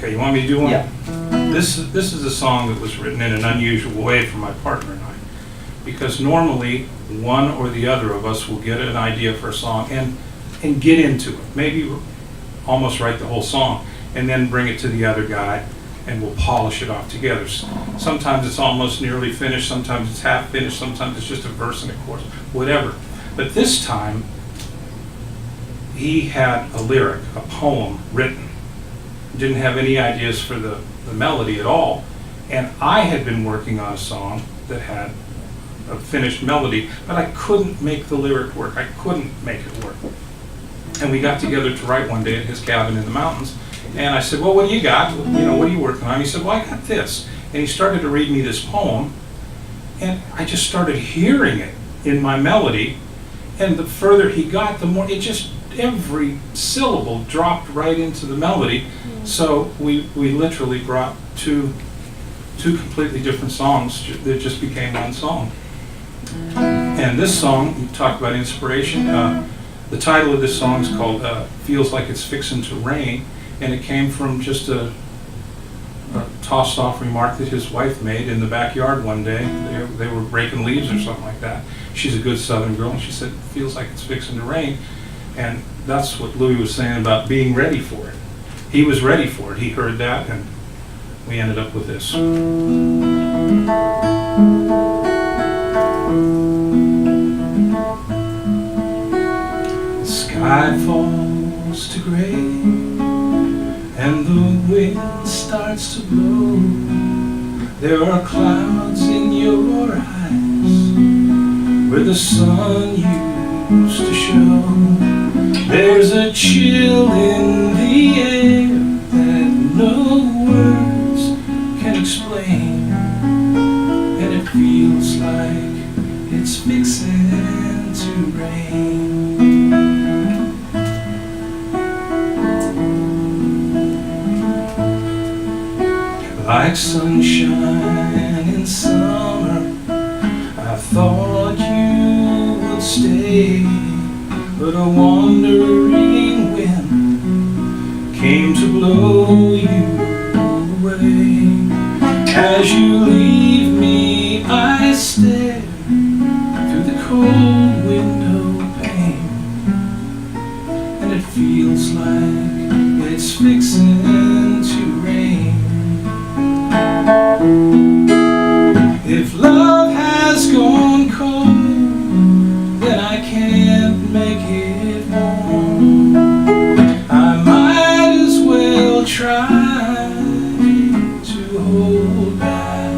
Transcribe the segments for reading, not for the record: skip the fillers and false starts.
Okay, you want me to do one? Yeah. This is a song that was written in an unusual way for my partner and I, because normally one or the other of us will get an idea for a song and get into it, maybe almost write the whole song, and then bring it to the other guy, and we'll polish it off together. Sometimes it's almost nearly finished, sometimes it's half finished, sometimes it's just a verse and a chorus, whatever. But this time, he had a lyric, a poem written. Didn't have any ideas for the melody at all. And I had been working on a song that had a finished melody, but I couldn't make the lyric work. I couldn't make it work. And we got together to write one day at his cabin in the mountains. And I said, well, what do you got? You know, what are you working on? He said, well, I got this. And he started to read me this poem. And I just started hearing it in my melody. And the further he got, the more, it just, every syllable dropped right into the melody. So we literally brought two completely different songs that just became one song. And this song, you talked about inspiration. The title of this song is called Feels Like It's Fixin To Rain, and it came from just a tossed off remark that his wife made in the backyard one day. They were breaking leaves or something like that. She's a good Southern girl, and she said, feels like it's fixing to rain. And that's what Louis was saying about being ready for it. He was ready for it. He heard that, and we ended up with this. The sky falls to gray, and the wind starts to blow. There are clouds in your eyes where the sun used to show. There's a chill in the air that no words can explain, and it feels like it's fixing to rain. Like sunshine in summer, I thought you would stay, but a wandering wind came to blow you away. As you leave me, I stare through the cold window pane, and it feels like it's fixing to rain. If love has gone cold, then I can't make it warm. I might as well try to hold back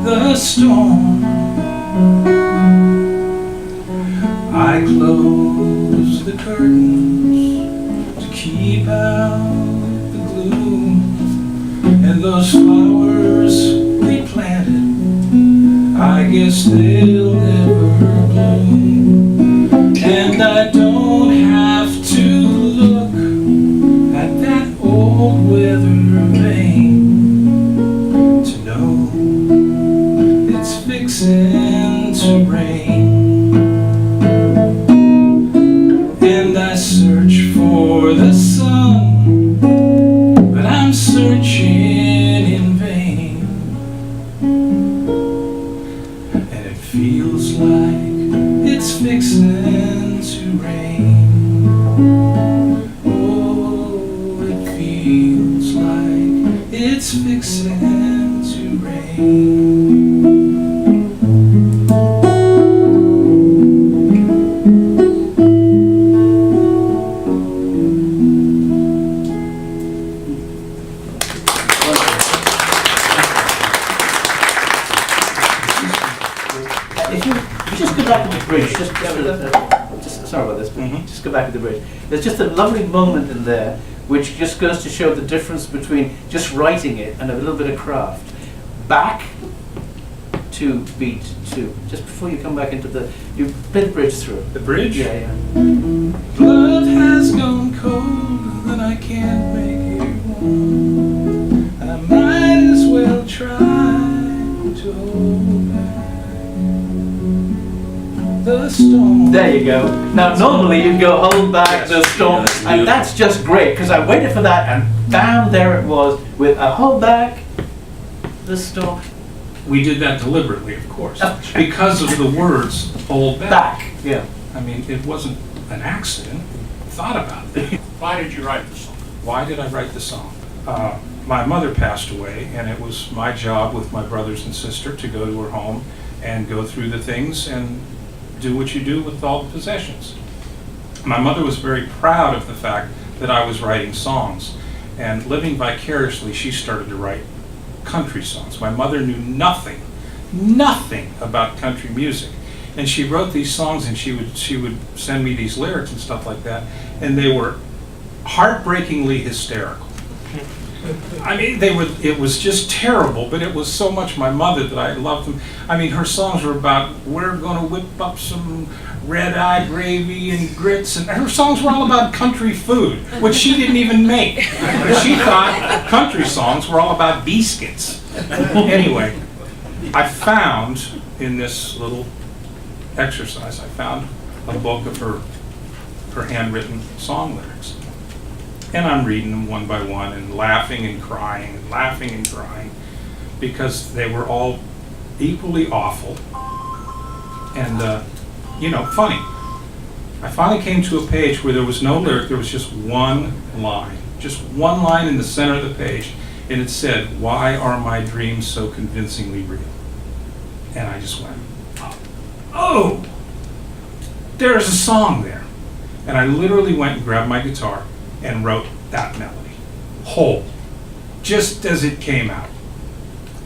the storm. I close the curtains to keep out the gloom, and those flowers we planted, I guess they'll never bloom. And I don't have to look at that old weather vane to know it's fixing to rain. And I search for the sun, but I'm searching in vain, and it feels like it's fixing to rain. Oh, it feels like it's fixing to rain. Sorry about this, but just go back to the bridge. There's just a lovely moment in there which just goes to show the difference between just writing it and a little bit of craft. Back to beat 2, just before you come back into the, you play the bridge through. The bridge? Yeah. Blood has gone cold, and I can't make it warm. I might as well try to hold back the storm. There you go. Now, normally you'd go hold back the storm, Yeah, that's and beautiful. that's just great because I waited for that, and bam, there it was with a hold back the storm. We did that deliberately, of course, Oh, sure. because of the words hold back. Back, yeah. I mean, it wasn't an accident. We thought about it. Why did you write the song? Why did I write the song? My mother passed away, and it was my job with my brothers and sister to go to her home and go through the things and do what you do with all the possessions. My mother was very proud of the fact that I was writing songs, and living vicariously, she started to write country songs. My mother knew nothing about country music, and she wrote these songs, and she would send me these lyrics and stuff like that, and they were heartbreakingly hysterical. I mean, it was just terrible, but it was so much my mother that I loved them. I mean, her songs were about, we're gonna whip up some red-eye gravy and grits, and her songs were all about country food, which she didn't even make. She thought country songs were all about biscuits. Anyway, I found in this little exercise, I found a book of her handwritten song lyrics. And I'm reading them one by one and laughing and crying because they were all equally awful and, funny. I finally came to a page where there was no lyric, there was just one line in the center of the page, and it said, "Why are my dreams so convincingly real?" And I just went, oh, there's a song there. And I literally went and grabbed my guitar and wrote that melody, whole, just as it came out.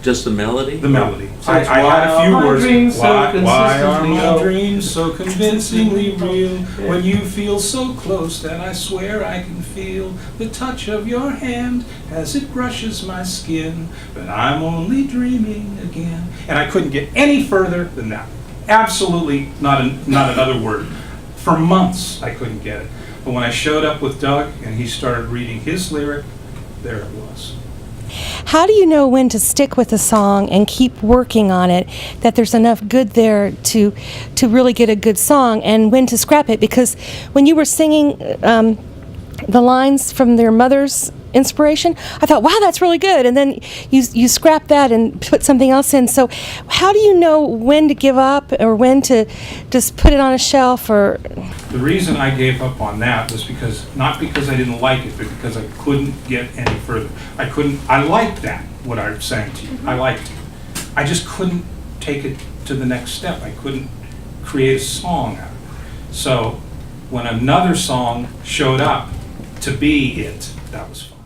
Just the melody? The melody. So I it's, had "Why a are few my words. dreams so Why are consistently my real?" dreams so convincingly real? When you feel so close that I swear I can feel the touch of your hand as it brushes my skin, but I'm only dreaming again. And I couldn't get any further than that. Absolutely not another word. For months I couldn't get it. But when I showed up with Doug and he started reading his lyric, there it was. How do you know when to stick with a song and keep working on it, that there's enough good there to really get a good song, and when to scrap it? Because when you were singing the lines from their mother's inspiration, I thought, wow, that's really good, and then you scrap that and put something else in. So how do you know when to give up or when to just put it on a shelf? Or The reason I gave up on that was not because I didn't like it, but because I couldn't get any further. I liked that, what I was saying to you. I liked it. I just couldn't take it to the next step. I couldn't create a song out of it. So when another song showed up to be it, that was fun.